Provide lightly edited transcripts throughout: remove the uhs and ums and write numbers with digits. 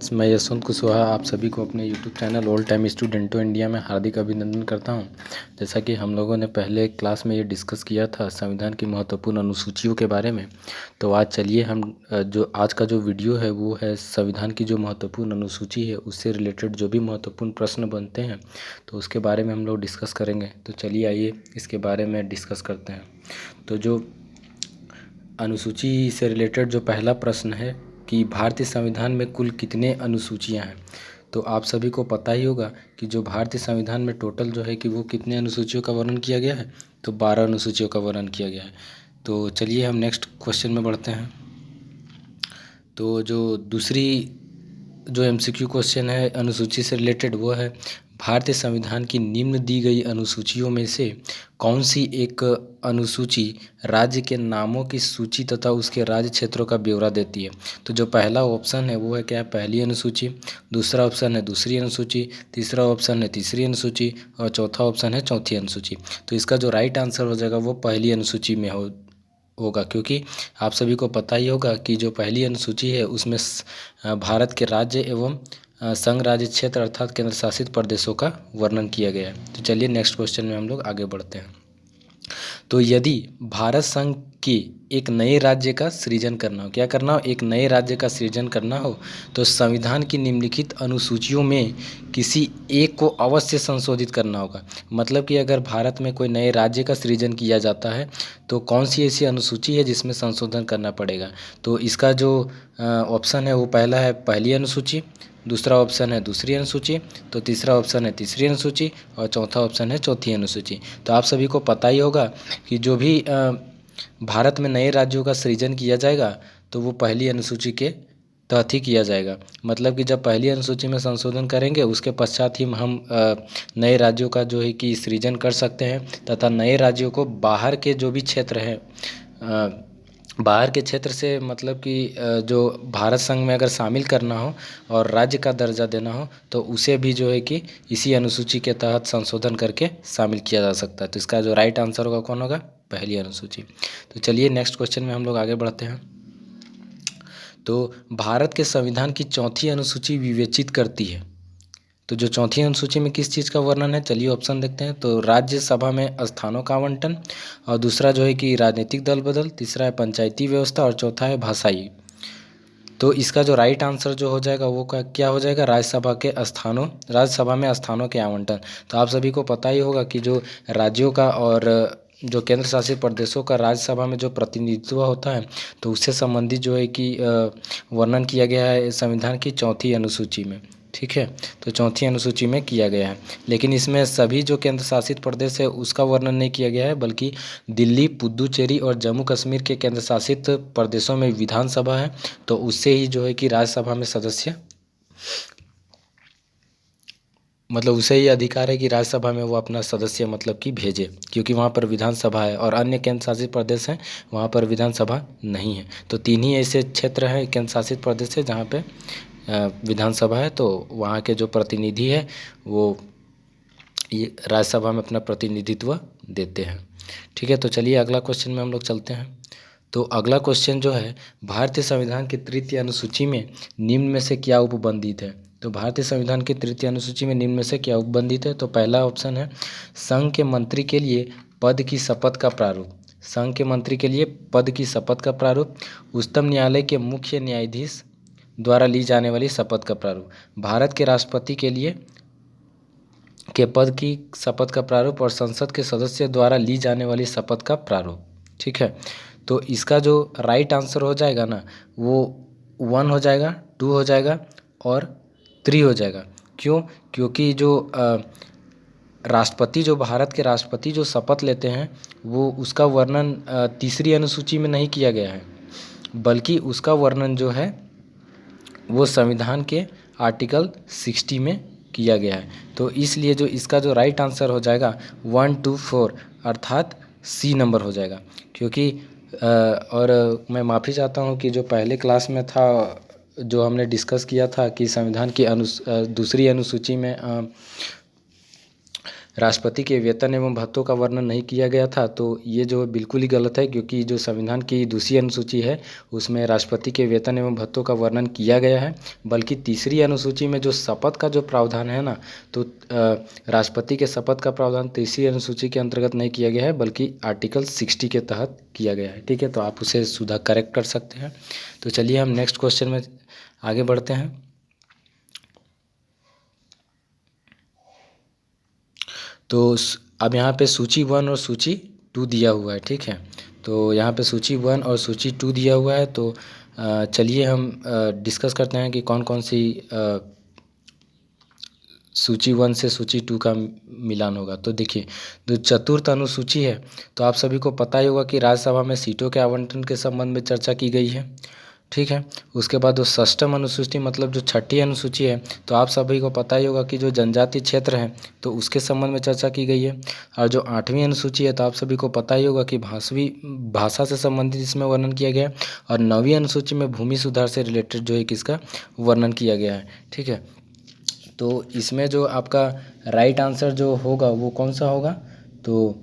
मैं यशवंत कुशवाहा आप सभी को अपने YouTube चैनल ऑल टाइम स्टूडेंटो इंडिया में हार्दिक अभिनंदन करता हूं। जैसा कि हम लोगों ने पहले क्लास में ये डिस्कस किया था संविधान की महत्वपूर्ण अनुसूचियों के बारे में, तो आज चलिए हम जो आज का जो वीडियो है वो है संविधान की जो महत्वपूर्ण अनुसूची है उससे रिलेटेड जो भी महत्वपूर्ण प्रश्न बनते हैं तो उसके बारे में हम लोग डिस्कस करेंगे। तो चलिए आइए इसके बारे में डिस्कस करते हैं। तो जो अनुसूची से रिलेटेड जो पहला प्रश्न है कि भारतीय संविधान में कुल कितने अनुसूचियां हैं, तो आप सभी को पता ही होगा कि जो भारतीय संविधान में टोटल जो है कि वो कितने अनुसूचियों का वर्णन किया गया है, तो 12 अनुसूचियों का वर्णन किया गया है। तो चलिए हम नेक्स्ट क्वेश्चन में बढ़ते हैं। तो जो दूसरी जो MCQ क्वेश्चन है अनुसूची से रिलेटेड वो है भारतीय संविधान की निम्न दी गई अनुसूचियों में से कौन सी एक अनुसूची राज्य के नामों की सूची तथा उसके राज्य क्षेत्रों का ब्यौरा देती है। तो जो पहला ऑप्शन है वो है क्या है, पहली अनुसूची। दूसरा ऑप्शन है दूसरी अनुसूची। तीसरा ऑप्शन है तीसरी अनुसूची और चौथा ऑप्शन है चौथी अनुसूची। तो इसका जो राइट आंसर हो जाएगा वो पहली अनुसूची में होगा, क्योंकि आप सभी को पता ही होगा कि जो पहली अनुसूची है उसमें भारत के राज्य एवं संघ राज्य क्षेत्र अर्थात केंद्र शासित प्रदेशों का वर्णन किया गया है। तो चलिए नेक्स्ट क्वेश्चन में हम लोग आगे बढ़ते हैं। तो यदि भारत संघ के एक नए राज्य का सृजन करना हो, क्या करना हो, एक नए राज्य का सृजन करना हो, तो संविधान की निम्नलिखित अनुसूचियों में किसी एक को अवश्य संशोधित करना होगा। मतलब कि अगर भारत में कोई नए राज्य का सृजन किया जाता है तो कौन सी ऐसी अनुसूची है जिसमें संशोधन करना पड़ेगा। तो इसका जो ऑप्शन है वो पहला है पहली अनुसूची, दूसरा ऑप्शन है दूसरी अनुसूची, तो तीसरा ऑप्शन है तीसरी अनुसूची और चौथा ऑप्शन है चौथी अनुसूची। तो आप सभी को पता ही होगा कि जो भी भारत में नए राज्यों का सृजन किया जाएगा तो वो पहली अनुसूची के तहत ही किया जाएगा। मतलब कि जब पहली अनुसूची में संशोधन करेंगे उसके पश्चात ही हम नए राज्यों का जो है कि सृजन कर सकते हैं तथा नए राज्यों को बाहर के जो भी क्षेत्र हैं बाहर के क्षेत्र से मतलब कि जो भारत संघ में अगर शामिल करना हो और राज्य का दर्जा देना हो तो उसे भी जो है कि इसी अनुसूची के तहत संशोधन करके शामिल किया जा सकता है। तो इसका जो राइट आंसर होगा कौन होगा, पहली अनुसूची। तो चलिए नेक्स्ट क्वेश्चन में हम लोग आगे बढ़ते हैं। तो भारत के संविधान की चौथी अनुसूची विवेचित करती है, तो जो चौथी अनुसूची में किस चीज़ का वर्णन है, चलिए ऑप्शन देखते हैं। तो राज्यसभा में स्थानों का आवंटन, और दूसरा जो है कि राजनीतिक दल बदल, तीसरा है पंचायती व्यवस्था और चौथा है भाषाई। तो इसका जो राइट आंसर जो हो जाएगा वो क्या हो जाएगा, राज्यसभा में स्थानों के आवंटन। तो आप सभी को पता ही होगा कि जो राज्यों का और जो केंद्र शासित प्रदेशों का राज्यसभा में जो प्रतिनिधित्व होता है तो उससे संबंधित जो है कि वर्णन किया गया है संविधान की चौथी अनुसूची में। ठीक है, तो चौथी अनुसूची में किया गया है, लेकिन इसमें सभी जो केंद्र शासित प्रदेश है उसका वर्णन नहीं किया गया है, बल्कि दिल्ली, पुद्दुचेरी और जम्मू कश्मीर के केंद्र शासित प्रदेशों में विधानसभा है तो उससे ही जो है कि राज्यसभा में सदस्य मतलब उसे ही अधिकार है कि राज्यसभा में वो अपना सदस्य मतलब कि भेजे, क्योंकि वहाँ पर विधानसभा है और अन्य केंद्र शासित प्रदेश हैं वहाँ पर विधानसभा नहीं है। तो तीन ही ऐसे क्षेत्र हैं केंद्र शासित प्रदेश है जहाँ पे विधानसभा है, तो वहाँ के जो प्रतिनिधि है वो ये राज्यसभा में अपना प्रतिनिधित्व देते हैं। ठीक है, तो चलिए अगला क्वेश्चन में हम लोग चलते हैं। तो अगला क्वेश्चन जो है भारतीय संविधान की तृतीय अनुसूची में निम्न में से क्या उपबंधित है। तो भारतीय संविधान की तृतीय अनुसूची में निम्न में से क्या उपबंधित है। तो पहला ऑप्शन है संघ के मंत्री के लिए पद की शपथ का प्रारूप, संघ के मंत्री के लिए पद की शपथ का प्रारूप, उच्चतम न्यायालय के मुख्य न्यायाधीश द्वारा ली जाने वाली शपथ का प्रारूप, भारत के राष्ट्रपति के लिए के पद की शपथ का प्रारूप और संसद के सदस्य द्वारा ली जाने वाली शपथ का प्रारूप। ठीक है, तो इसका जो राइट आंसर हो जाएगा ना वो 1 हो जाएगा, 2 हो जाएगा और 3 हो जाएगा। क्यों, क्योंकि जो राष्ट्रपति जो भारत के राष्ट्रपति जो शपथ लेते हैं वो उसका वर्णन तीसरी अनुसूची में नहीं किया गया है, बल्कि उसका वर्णन जो है वो संविधान के आर्टिकल 60 में किया गया है। तो इसलिए जो इसका जो राइट आंसर हो जाएगा 1, 2, 4 अर्थात सी नंबर हो जाएगा। क्योंकि और मैं माफ़ी चाहता हूँ कि जो पहले क्लास में था जो हमने डिस्कस किया था कि संविधान की दूसरी अनुसूची में राष्ट्रपति के वेतन एवं भत्तों का वर्णन नहीं किया गया था, तो ये जो बिल्कुल ही गलत है, क्योंकि जो संविधान की दूसरी अनुसूची है उसमें राष्ट्रपति के वेतन एवं भत्तों का वर्णन किया गया है। बल्कि तीसरी अनुसूची में जो शपथ का जो प्रावधान है ना, तो राष्ट्रपति के शपथ का प्रावधान तीसरी अनुसूची के अंतर्गत नहीं किया गया है, बल्कि आर्टिकल 60 के तहत किया गया है। ठीक है, तो आप उसे सुधार करेक्ट कर सकते हैं। तो चलिए हम नेक्स्ट क्वेश्चन में आगे बढ़ते हैं। तो अब यहाँ पे सूची 1 और सूची 2 दिया हुआ है। ठीक है, तो यहाँ पे सूची 1 और सूची 2 दिया हुआ है। तो चलिए हम डिस्कस करते हैं कि कौन कौन सी सूची 1 से सूची 2 का मिलान होगा। तो देखिए, जो चतुर्थ अनुसूची है, तो आप सभी को पता ही होगा कि राज्यसभा में सीटों के आवंटन के संबंध में चर्चा की गई है। ठीक है, उसके बाद जो षष्ठम अनुसूची मतलब जो छठी अनुसूची है, तो आप सभी को पता ही होगा कि जो जनजातीय क्षेत्र है तो उसके संबंध में चर्चा की गई है। और जो 8वीं अनुसूची है, तो आप सभी को पता ही होगा कि भाषा से संबंधित इसमें वर्णन किया गया है। और 9वीं अनुसूची में भूमि सुधार से रिलेटेड जो है किसका वर्णन किया गया है। ठीक है, तो इसमें जो आपका राइट आंसर जो होगा वो कौन सा होगा, तो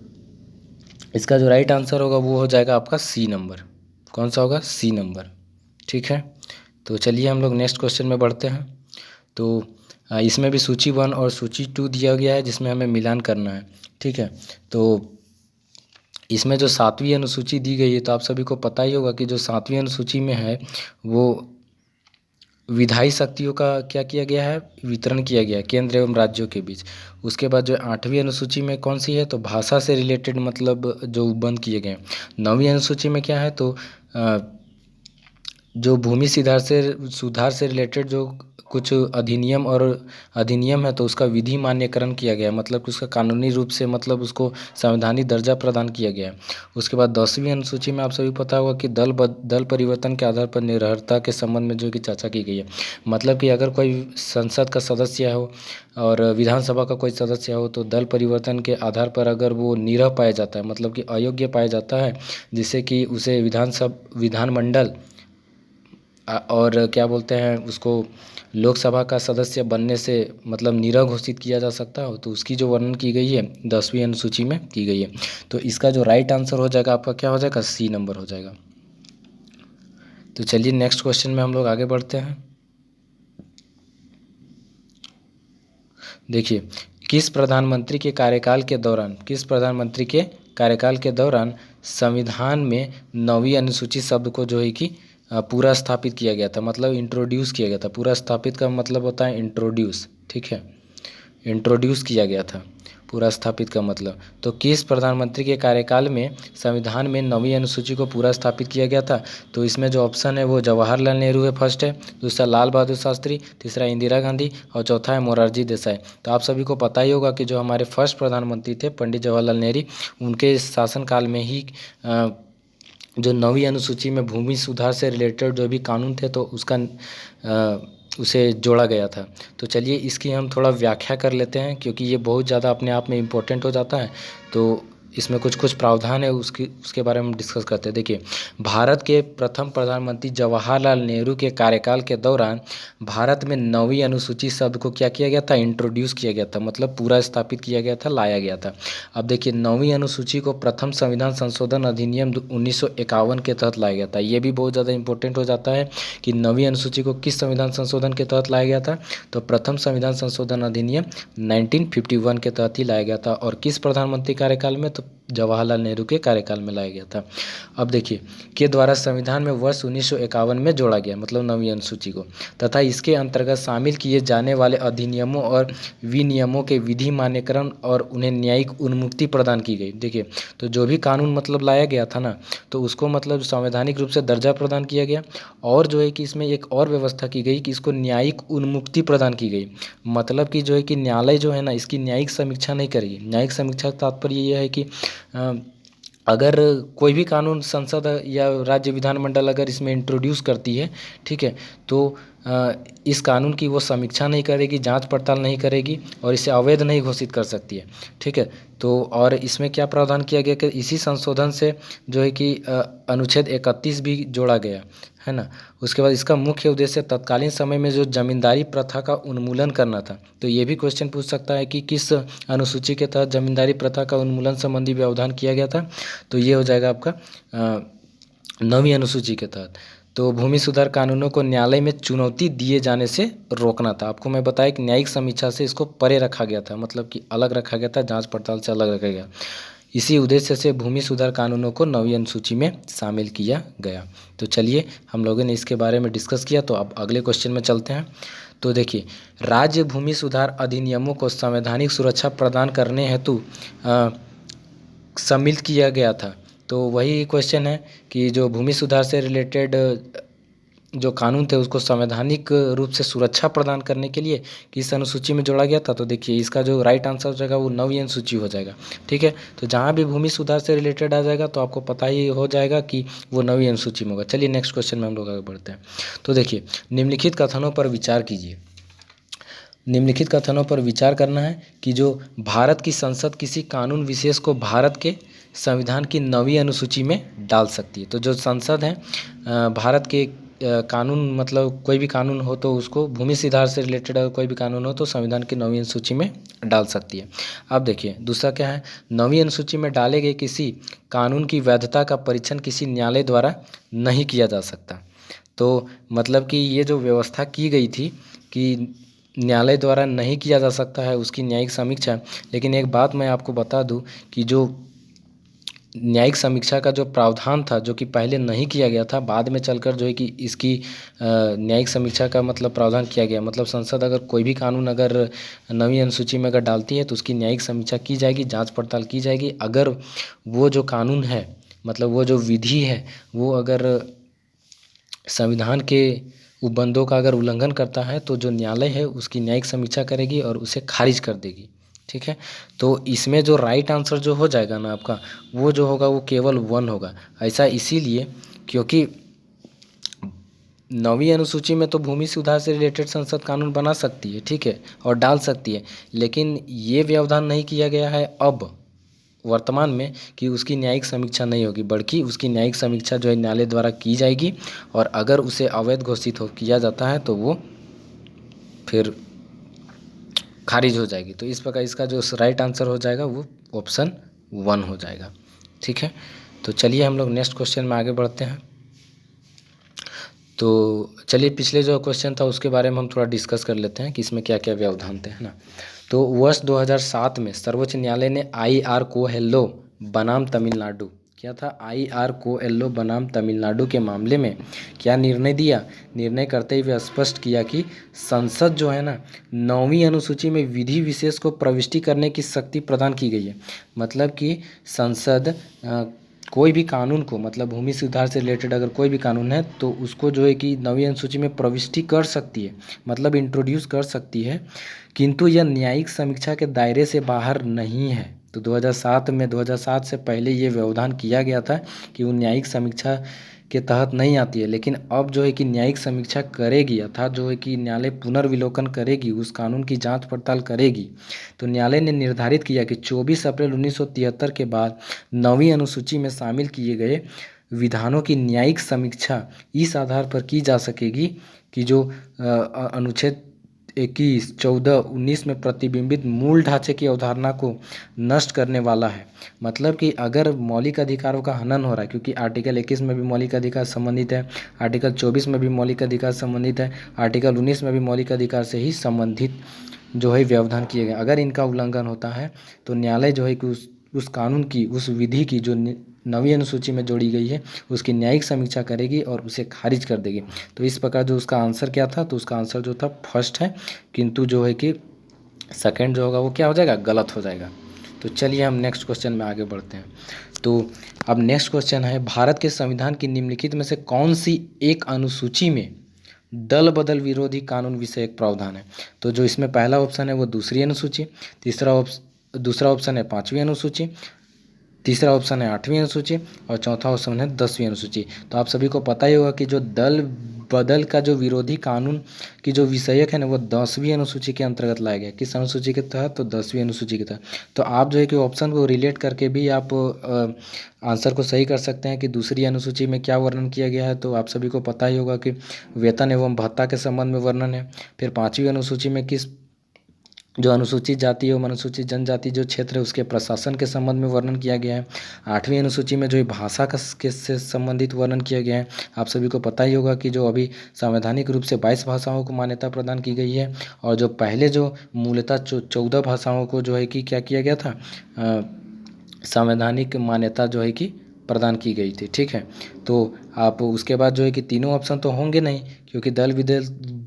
इसका जो राइट आंसर होगा वो हो जाएगा आपका सी नंबर। कौन सा होगा? C number. ठीक है, तो चलिए हम लोग नेक्स्ट क्वेश्चन में बढ़ते हैं। तो इसमें भी सूची 1 और सूची 2 दिया गया है, जिसमें हमें मिलान करना है। ठीक है, तो इसमें जो 7वीं अनुसूची दी गई है, तो आप सभी को पता ही होगा कि जो 7वीं अनुसूची में है वो विधायी शक्तियों का क्या किया गया है, वितरण किया गया है केंद्र एवं राज्यों के बीच। उसके बाद जो 8वीं अनुसूची में कौन सी है, तो भाषा से रिलेटेड मतलब जो बंद किए गए हैं। 9वीं अनुसूची में क्या है, तो जो भूमि सुधार से रिलेटेड जो कुछ अधिनियम है, तो उसका विधि मान्यकरण किया गया है, मतलब कि उसका कानूनी रूप से मतलब उसको संवैधानिक दर्जा प्रदान किया गया है। उसके बाद 10वीं अनुसूची में आप सभी पता होगा कि दल परिवर्तन के आधार पर निर्भरता के संबंध में जो कि चर्चा की गई है। मतलब कि अगर कोई संसद का सदस्य हो और विधानसभा का कोई सदस्य हो, तो दल परिवर्तन के आधार पर अगर वो निरह पाया जाता है, मतलब कि अयोग्य पाया जाता है, जिससे कि उसे विधानमंडल और क्या बोलते हैं उसको, लोकसभा का सदस्य बनने से मतलब निरह घोषित किया जा सकता है, तो उसकी जो वर्णन की गई है 10वीं अनुसूची में की गई है। तो इसका जो राइट आंसर हो जाएगा आपका क्या हो जाएगा, सी नंबर हो जाएगा। तो चलिए नेक्स्ट क्वेश्चन में हम लोग आगे बढ़ते हैं। देखिए, किस प्रधानमंत्री के कार्यकाल के दौरान संविधान में 9वीं अनुसूची शब्द को जो है कि पूरा स्थापित किया गया था, मतलब इंट्रोड्यूस किया गया था। पूरा स्थापित का मतलब होता है इंट्रोड्यूस। ठीक है, इंट्रोड्यूस किया गया था, पूरा स्थापित का मतलब। तो किस प्रधानमंत्री के कार्यकाल में संविधान में 9वीं अनुसूची को पूरा स्थापित किया गया था, तो इसमें जो ऑप्शन है वो जवाहरलाल नेहरू है फर्स्ट है, दूसरा लाल बहादुर शास्त्री, तीसरा इंदिरा गांधी और चौथा है मोरारजी देसाई। तो आप सभी को पता ही होगा कि जो हमारे फर्स्ट प्रधानमंत्री थे पंडित जवाहरलाल नेहरू, उनके शासनकाल में ही जो 9वीं अनुसूची में भूमि सुधार से रिलेटेड जो भी कानून थे, तो उसे जोड़ा गया था। तो चलिए इसकी हम थोड़ा व्याख्या कर लेते हैं, क्योंकि ये बहुत ज़्यादा अपने आप में इम्पोर्टेंट हो जाता है। तो इसमें कुछ प्रावधान है, उसके बारे में डिस्कस करते हैं। देखिए, भारत के प्रथम प्रधानमंत्री जवाहरलाल नेहरू के कार्यकाल के दौरान भारत में 9वीं अनुसूची शब्द को क्या किया गया था, इंट्रोड्यूस किया गया था, मतलब पूरा स्थापित किया गया था, लाया गया था। अब देखिए, 9वीं अनुसूची को प्रथम संविधान संशोधन अधिनियम 1951 के तहत लाया गया था। ये भी बहुत ज़्यादा इंपॉर्टेंट हो जाता है कि 9वीं अनुसूची को किस संविधान संशोधन के तहत लाया गया था, तो प्रथम संविधान संशोधन अधिनियम 1951 के तहत ही लाया गया था। और किस प्रधानमंत्री कार्यकाल में, तो जवाहरलाल नेहरू के कार्यकाल में लाया गया था। अब देखिए, के द्वारा संविधान में वर्ष 1951 में जोड़ा गया, मतलब 9वीं अनुसूची को, तथा इसके अंतर्गत शामिल किए जाने वाले अधिनियमों और विनियमों के विधि मान्यकरण और उन्हें न्यायिक उन्मुक्ति प्रदान की गई। देखिए, तो जो भी कानून मतलब लाया गया था ना, तो उसको मतलब संवैधानिक रूप से दर्जा प्रदान किया गया, और जो है कि इसमें एक और व्यवस्था की गई कि इसको न्यायिक उन्मुक्ति प्रदान की गई। मतलब कि जो है कि न्यायालय जो है ना, इसकी न्यायिक समीक्षा नहीं करेगी। न्यायिक समीक्षा का तात्पर्य यह है कि अगर कोई भी कानून संसद या राज्य विधानमंडल अगर इसमें इंट्रोड्यूस करती है, ठीक है, तो इस कानून की वो समीक्षा नहीं करेगी, जांच पड़ताल नहीं करेगी और इसे अवैध नहीं घोषित कर सकती है। ठीक है, तो और इसमें क्या प्रावधान किया गया कि इसी संशोधन से जो है कि अनुच्छेद 31 भी जोड़ा गया है ना। उसके बाद इसका मुख्य उद्देश्य तत्कालीन समय में जो जमींदारी प्रथा का उन्मूलन करना था। तो ये भी क्वेश्चन पूछ सकता है कि किस अनुसूची के तहत जमींदारी प्रथा का उन्मूलन संबंधी व्यवधान किया गया था। तो ये हो जाएगा आपका 9वीं अनुसूची के तहत। तो भूमि सुधार कानूनों को न्यायालय में चुनौती दिए जाने से रोकना था। आपको मैं बताया कि न्यायिक समीक्षा से इसको परे रखा गया था, मतलब कि अलग रखा गया था, जांच पड़ताल से अलग रखा गया। इसी उद्देश्य से भूमि सुधार कानूनों को 9वीं अनुसूची में शामिल किया गया। तो चलिए हम लोगों ने इसके बारे में डिस्कस किया, तो अब अगले क्वेश्चन में चलते हैं। तो देखिए, राज्य भूमि सुधार अधिनियमों को संवैधानिक सुरक्षा प्रदान करने हेतु सम्मिलित किया गया था। तो वही क्वेश्चन है कि जो भूमि सुधार से रिलेटेड जो कानून थे उसको संवैधानिक रूप से सुरक्षा प्रदान करने के लिए किस अनुसूची में जोड़ा गया था। तो देखिए, इसका जो राइट आंसर हो जाएगा वो 9वीं अनुसूची हो जाएगा। ठीक है, तो जहाँ भी भूमि सुधार से रिलेटेड आ जाएगा तो आपको पता ही हो जाएगा कि वो 9वीं अनुसूची में होगा। चलिए नेक्स्ट क्वेश्चन में हम लोग आगे बढ़ते हैं। तो देखिए, निम्नलिखित कथनों पर विचार कीजिए। निम्नलिखित कथनों पर विचार करना है कि जो भारत की संसद किसी कानून विशेष को भारत के संविधान की 9वीं अनुसूची में डाल सकती है। तो जो संसद है भारत के कानून, मतलब कोई भी कानून हो तो उसको भूमि सुधार से रिलेटेड अगर कोई भी कानून हो तो संविधान की 9वीं अनुसूची में डाल सकती है। अब देखिए दूसरा क्या है, 9वीं अनुसूची में डाले गए किसी कानून की वैधता का परीक्षण किसी न्यायालय द्वारा नहीं किया जा सकता। तो मतलब कि ये जो व्यवस्था की गई थी कि न्यायालय द्वारा नहीं किया जा सकता है उसकी न्यायिक समीक्षा। लेकिन एक बात मैं आपको बता दूं कि जो न्यायिक समीक्षा का जो प्रावधान था जो कि पहले नहीं किया गया था, बाद में चलकर जो है कि इसकी न्यायिक समीक्षा का मतलब प्रावधान किया गया। मतलब संसद अगर कोई भी कानून अगर 9वीं अनुसूची में अगर डालती है तो उसकी न्यायिक समीक्षा की जाएगी, जांच पड़ताल की जाएगी। अगर वो जो कानून है, मतलब वो जो विधि है, वो अगर संविधान के उपबंधों का अगर उल्लंघन करता है तो जो न्यायालय है उसकी न्यायिक समीक्षा करेगी और उसे खारिज कर देगी। ठीक है, तो इसमें जो राइट आंसर जो हो जाएगा ना आपका, वो जो होगा वो केवल 1 होगा। ऐसा इसीलिए क्योंकि 9वीं अनुसूची में तो भूमि सुधार से रिलेटेड संसद कानून बना सकती है, ठीक है, और डाल सकती है। लेकिन ये व्यवधान नहीं किया गया है अब वर्तमान में कि उसकी न्यायिक समीक्षा नहीं होगी, बल्कि उसकी न्यायिक समीक्षा जो है न्यायालय द्वारा की जाएगी। और अगर उसे अवैध घोषित किया जाता है तो वो फिर खारिज हो जाएगी। तो इस प्रकार इसका जो राइट आंसर हो जाएगा वो ऑप्शन 1 हो जाएगा। ठीक है, तो चलिए हम लोग नेक्स्ट क्वेश्चन में आगे बढ़ते हैं। तो चलिए पिछले जो क्वेश्चन था उसके बारे में हम थोड़ा डिस्कस कर लेते हैं कि इसमें क्या क्या व्यवधान थे, है ना। तो वर्ष 2007 में सर्वोच्च न्यायालय ने आई.आर. कोएल्हो बनाम तमिलनाडु, क्या था, आई.आर. कोएल्हो बनाम तमिलनाडु के मामले में क्या निर्णय दिया। निर्णय करते हुए स्पष्ट किया कि संसद जो है ना 9वीं अनुसूची में विधि विशेष को प्रविष्टि करने की शक्ति प्रदान की गई है। मतलब कि संसद कोई भी कानून को, मतलब भूमि सुधार से रिलेटेड अगर कोई भी कानून है तो उसको जो है कि 9वीं अनुसूची में प्रविष्टि कर सकती है, मतलब इंट्रोड्यूस कर सकती है, किंतु यह न्यायिक समीक्षा के दायरे से बाहर नहीं है। तो 2007 से पहले ये व्यवधान किया गया था कि वो न्यायिक समीक्षा के तहत नहीं आती है। लेकिन अब जो है कि न्यायिक समीक्षा करेगी, अर्थात जो है कि न्यायालय पुनर्विलोकन करेगी, उस कानून की जांच पड़ताल करेगी। तो न्यायालय ने निर्धारित किया कि 24 अप्रैल 1973 के बाद 9वीं अनुसूची में शामिल किए गए विधानों की न्यायिक समीक्षा इस आधार पर की जा सकेगी कि जो अनुच्छेद 21, 14, 19 में प्रतिबिंबित मूल ढांचे की अवधारणा को नष्ट करने वाला है। मतलब कि अगर मौलिक अधिकारों का हनन हो रहा है, क्योंकि आर्टिकल 21 में भी मौलिक अधिकार संबंधित है, आर्टिकल 24 में भी मौलिक अधिकार संबंधित है, आर्टिकल 19 में भी मौलिक अधिकार से ही संबंधित जो है व्यवधान किए गए। अगर इनका उल्लंघन होता है तो न्यायालय जो है कि उस कानून की, उस विधि की जो 9वीं अनुसूची में जोड़ी गई है उसकी न्यायिक समीक्षा करेगी और उसे खारिज कर देगी। तो इस प्रकार जो उसका आंसर क्या था, तो उसका आंसर जो था फर्स्ट है, किंतु जो है कि सेकंड जो होगा वो क्या हो जाएगा, गलत हो जाएगा। तो चलिए हम नेक्स्ट क्वेश्चन में आगे बढ़ते हैं। तो अब नेक्स्ट क्वेश्चन है, भारत के संविधान की निम्नलिखित में से कौन सी एक अनुसूची में दल बदल विरोधी कानून विषयक प्रावधान है। तो जो इसमें पहला ऑप्शन है वो दूसरी अनुसूची, दूसरा ऑप्शन है 5वीं अनुसूची, तीसरा ऑप्शन है 8वीं अनुसूची और चौथा ऑप्शन है 10वीं अनुसूची। तो आप सभी को पता ही होगा कि जो दल बदल का जो विरोधी कानून की जो विषयक है ना वो 10वीं अनुसूची के अंतर्गत लाया गया। किस अनुसूची के तहत? तो 10वीं अनुसूची के तहत। तो आप जो है कि ऑप्शन को रिलेट करके भी आप आंसर को सही कर सकते हैं कि दूसरी अनुसूची में क्या वर्णन किया गया है। तो आप सभी को पता ही होगा कि वेतन एवं भत्ता के संबंध में वर्णन है। फिर 5वीं अनुसूची में किस जो अनुसूचित जाति एवं अनुसूचित जनजाति जो क्षेत्र है उसके प्रशासन के संबंध में वर्णन किया गया है। 8वीं अनुसूची में जो भाषा का के से संबंधित वर्णन किया गया है। आप सभी को पता ही होगा कि जो अभी संवैधानिक रूप से 22 भाषाओं को मान्यता प्रदान की गई है और जो पहले जो मूलतः 14 भाषाओं को जो है कि क्या किया गया था, संवैधानिक मान्यता जो है कि प्रदान की गई थी। ठीक है, तो आप उसके बाद जो है कि तीनों ऑप्शन तो होंगे नहीं क्योंकि दल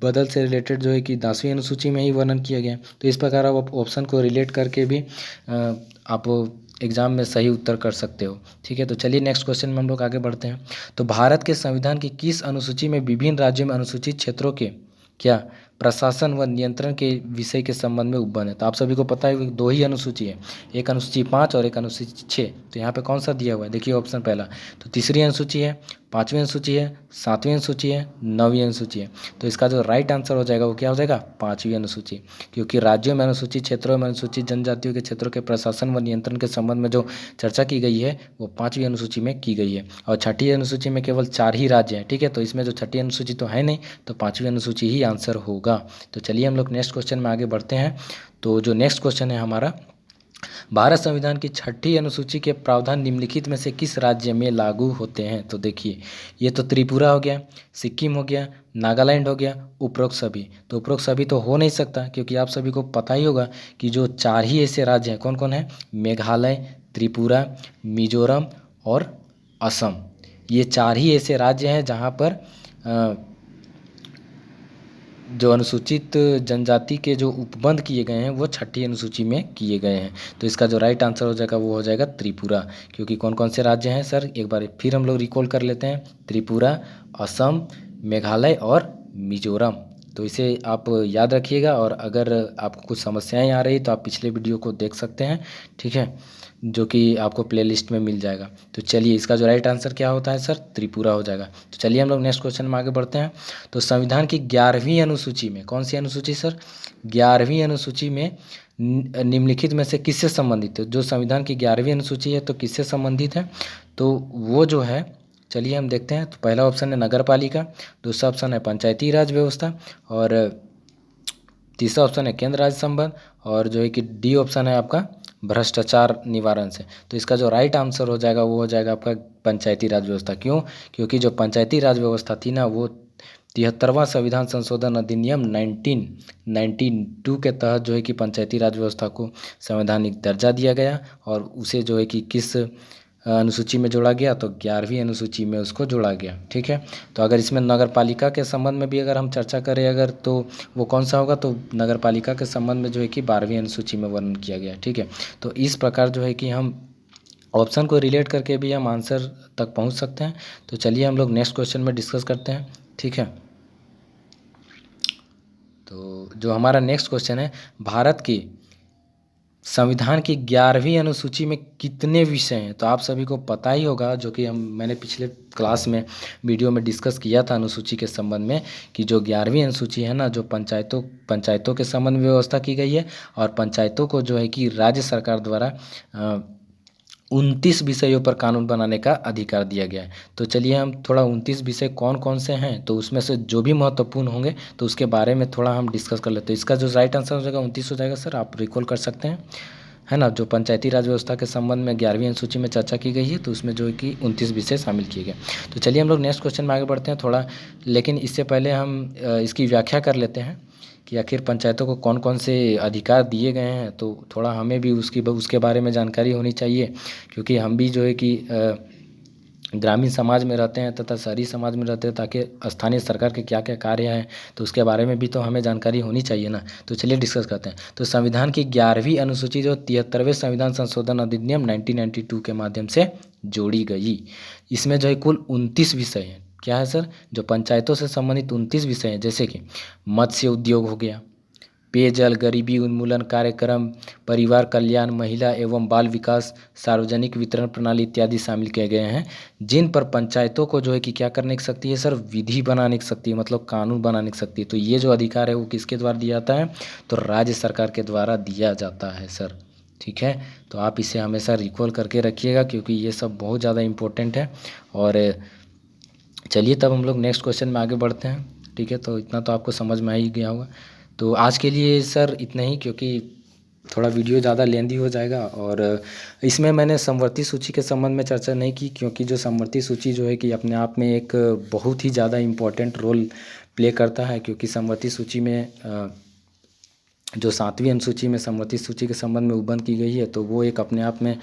बदल से रिलेटेड जो है कि 10वीं अनुसूची में ही वर्णन किया गया। तो इस प्रकार आप ऑप्शन को रिलेट करके भी आप एग्जाम में सही उत्तर कर सकते हो। ठीक है, तो चलिए नेक्स्ट क्वेश्चन में हम लोग आगे बढ़ते हैं। तो भारत के संविधान की किस अनुसूची में विभिन्न राज्यों में अनुसूचित क्षेत्रों के क्या प्रशासन व नियंत्रण के विषय के संबंध में उपबंध है? तो आप सभी को पता है कि 2 ही अनुसूची है, एक अनुसूची 5 और एक अनुसूची 6। तो यहाँ पे कौन सा दिया हुआ है? देखिए ऑप्शन पहला, तो तीसरी अनुसूची है, 5वीं अनुसूची है, 7वीं अनुसूची है, 9वीं अनुसूची है। तो इसका जो राइट आंसर हो जाएगा वो क्या हो जाएगा? 5वीं अनुसूची, क्योंकि राज्यों में अनुसूचित क्षेत्रों में अनुसूचित जनजातियों के क्षेत्रों के प्रशासन व नियंत्रण के संबंध में जो चर्चा की गई है वो 5वीं अनुसूची में की गई है। और 6ठी अनुसूची में केवल 4 ही राज्य हैं। ठीक है, तो इसमें जो 6ठी अनुसूची तो है नहीं, तो 5वीं अनुसूची ही आंसर होगा। तो चलिए हम लोग नेक्स्ट क्वेश्चन में आगे बढ़ते हैं। तो जो नेक्स्ट क्वेश्चन है हमारा, भारत संविधान की 6ठी अनुसूची के प्रावधान निम्नलिखित में से किस राज्य में लागू होते हैं? तो देखिए ये तो त्रिपुरा हो गया, सिक्किम हो गया, नागालैंड हो गया, उपरोक्त सभी। तो उपरोक्त सभी तो हो नहीं सकता क्योंकि आप सभी को पता ही होगा कि जो 4 ही ऐसे राज्य हैं, कौन कौन है? मेघालय, त्रिपुरा, मिजोरम और असम। ये 4 ही ऐसे राज्य हैं जहाँ पर जो अनुसूचित जनजाति के जो उपबंध किए गए हैं वो 6ठी अनुसूची में किए गए हैं। तो इसका जो राइट आंसर हो जाएगा वो हो जाएगा त्रिपुरा। क्योंकि कौन कौन से राज्य हैं सर, एक बार फिर हम लोग रिकॉल कर लेते हैं, त्रिपुरा, असम, मेघालय और मिजोरम। तो इसे आप याद रखिएगा और अगर आपको कुछ समस्याएं आ रही तो आप पिछले वीडियो को देख सकते हैं। ठीक है, जो कि आपको प्लेलिस्ट में मिल जाएगा। तो चलिए इसका जो राइट आंसर क्या होता है सर? त्रिपुरा हो जाएगा। तो चलिए हम लोग नेक्स्ट क्वेश्चन में आगे बढ़ते हैं। तो संविधान की 11वीं अनुसूची में, कौन सी अनुसूची सर? 11वीं अनुसूची में निम्नलिखित में से किससे संबंधित है? जो संविधान की 11वीं अनुसूची है तो किससे संबंधित है? तो वो जो है, चलिए हम देखते हैं। तो पहला ऑप्शन है नगर पालिका, दूसरा ऑप्शन है पंचायती राज व्यवस्था और तीसरा ऑप्शन है केंद्र राज्य संबंध और जो है कि डी ऑप्शन है आपका भ्रष्टाचार निवारण से। तो इसका जो राइट आंसर हो जाएगा वो हो जाएगा आपका पंचायती राज व्यवस्था। क्यों? क्योंकि जो पंचायती राज व्यवस्था थी ना वो 73वां संविधान संशोधन अधिनियम 1992 के तहत जो है कि पंचायती राज व्यवस्था को संवैधानिक दर्जा दिया गया और उसे जो है कि किस अनुसूची में जोड़ा गया? तो 11वीं अनुसूची में उसको जोड़ा गया। ठीक है, तो अगर इसमें नगर पालिका के संबंध में भी अगर हम चर्चा करें अगर, तो वो कौन सा होगा? तो नगर पालिका के संबंध में जो है कि 12वीं अनुसूची में वर्णन किया गया। ठीक है, तो इस प्रकार जो है कि हम ऑप्शन को रिलेट करके भी हम आंसर तक पहुँच सकते हैं। तो चलिए हम लोग नेक्स्ट क्वेश्चन में डिस्कस करते हैं। ठीक है, तो जो हमारा नेक्स्ट क्वेश्चन है, भारत की संविधान की 11वीं अनुसूची में कितने विषय हैं? तो आप सभी को पता ही होगा, जो कि मैंने पिछले क्लास में वीडियो में डिस्कस किया था अनुसूची के संबंध में, कि जो 11वीं अनुसूची है ना, जो पंचायतों के संबंध में व्यवस्था की गई है और पंचायतों को जो है कि राज्य सरकार द्वारा 29 विषयों पर कानून बनाने का अधिकार दिया गया है। तो चलिए हम थोड़ा 29 विषय कौन कौन से हैं तो उसमें से जो भी महत्वपूर्ण होंगे तो उसके बारे में थोड़ा हम डिस्कस कर लेते हैं। इसका जो राइट आंसर हो जाएगा 29 हो जाएगा सर, आप रिकॉल कर सकते हैं, है ना। जो पंचायती राज व्यवस्था के संबंध में 11वीं अनुसूची में चर्चा की गई है तो उसमें जो है कि 29 विषय शामिल किए गए। तो चलिए हम लोग नेक्स्ट क्वेश्चन में आगे बढ़ते हैं थोड़ा, लेकिन इससे पहले हम इसकी व्याख्या कर लेते हैं कि आखिर पंचायतों को कौन कौन से अधिकार दिए गए हैं। तो थोड़ा हमें भी उसके बारे में जानकारी होनी चाहिए, क्योंकि हम भी जो है कि ग्रामीण समाज में रहते हैं तथा शहरी समाज में रहते हैं, ताकि स्थानीय सरकार के क्या क्या कार्य हैं तो उसके बारे में भी तो हमें जानकारी होनी चाहिए ना। तो चलिए डिस्कस करते हैं। तो संविधान की 11वीं अनुसूची जो 73वें संविधान संशोधन अधिनियम 1992 के माध्यम से जोड़ी गई, इसमें जो है कुल 29 विषय हैं। क्या है सर? जो पंचायतों से संबंधित 29 विषय हैं, जैसे कि मत्स्य उद्योग हो गया, पेयजल, गरीबी उन्मूलन कार्यक्रम, परिवार कल्याण, महिला एवं बाल विकास, सार्वजनिक वितरण प्रणाली इत्यादि शामिल किए गए हैं, जिन पर पंचायतों को जो है कि क्या करने की शक्ति है सर, विधि बनाने की शक्ति है, मतलब कानून बनाने की शक्ति है। तो ये जो अधिकार है वो किसके द्वारा दिया जाता है, तो राज्य सरकार के द्वारा दिया जाता है सर। ठीक है, तो आप इसे हमेशा रिकॉल करके रखिएगा क्योंकि ये सब बहुत ज़्यादा इम्पोर्टेंट है। और चलिए तब हम लोग नेक्स्ट क्वेश्चन में आगे बढ़ते हैं। ठीक है, तो इतना तो आपको समझ में आ ही गया होगा। तो आज के लिए सर इतना ही, क्योंकि थोड़ा वीडियो ज़्यादा लेंदी हो जाएगा। और इसमें मैंने समवर्ती सूची के संबंध में चर्चा नहीं की, क्योंकि जो समवर्ती सूची जो है कि अपने आप में एक बहुत ही ज़्यादा इम्पोर्टेंट रोल प्ले करता है, क्योंकि समवर्ती सूची में जो 7वीं अनुसूची में समवर्ती सूची के संबंध में उबंध की गई है, तो वो एक अपने आप में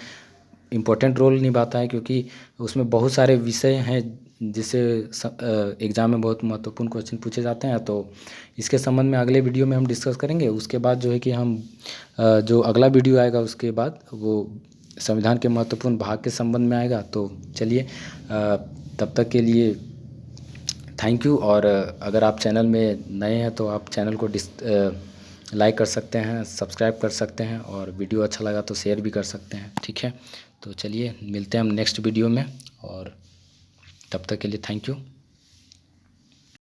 इम्पोर्टेंट रोल निभाता है, क्योंकि उसमें बहुत सारे विषय हैं जिससे एग्ज़ाम में बहुत महत्वपूर्ण क्वेश्चन पूछे जाते हैं। तो इसके संबंध में अगले वीडियो में हम डिस्कस करेंगे। उसके बाद जो है कि हम जो अगला वीडियो आएगा उसके बाद वो संविधान के महत्वपूर्ण भाग के संबंध में आएगा। तो चलिए तब तक के लिए थैंक यू। और अगर आप चैनल में नए हैं तो आप चैनल को लाइक कर सकते हैं, सब्सक्राइब कर सकते हैं, और वीडियो अच्छा लगा तो शेयर भी कर सकते हैं। ठीक है, तो चलिए मिलते हैं हम नेक्स्ट वीडियो में, और तब तक के लिए थैंक यू।